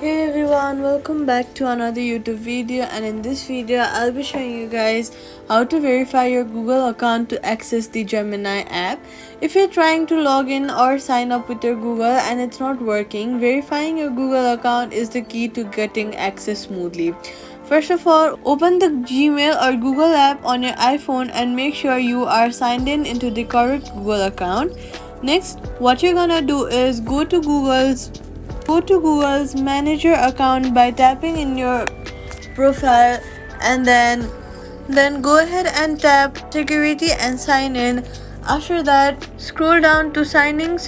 Hey everyone, welcome back to another YouTube video, and in this video I'll be showing you guys how to verify your Google account to access the Gemini app. If you're trying to log in or sign up with your Google and it's not working, verifying your Google account is the key to getting access smoothly. First of all, open the Gmail or Google app on your iPhone and make sure you are signed in into the correct Google account. Next, what you're gonna do is go to Google's manager account by tapping in your profile, and then go ahead and tap security and sign in. After that, scroll down to sign in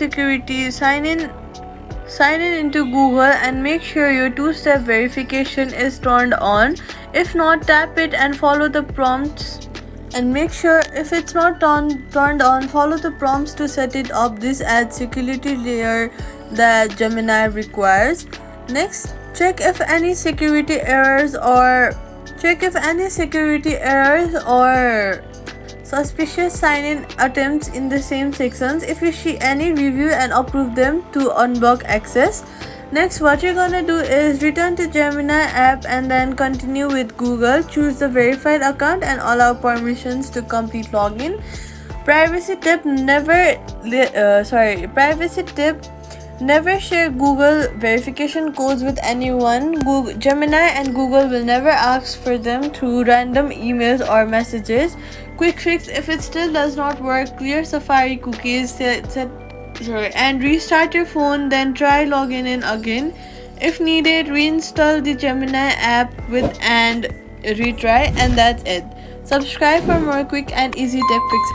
into Google and make sure your two-step verification is turned on. If not, tap it and follow the prompts, and make sure if it's not turned on, follow the prompts to set it up. This adds security layer that Gemini requires. Next, check if any security errors or suspicious sign-in attempts in the same sections. If you see any, review and approve them to unblock access. Next, what you're gonna do is return to Gemini app and then continue with Google. Choose the verified account and allow permissions to complete login. Privacy tip: never share Google verification codes with anyone. Gemini and Google will never ask for them through random emails or messages. Quick fix: if it still does not work, clear Safari cookies, and restart your phone, then try logging in again. If needed, reinstall the Gemini app and retry, and that's it. Subscribe for more quick and easy tip fixes.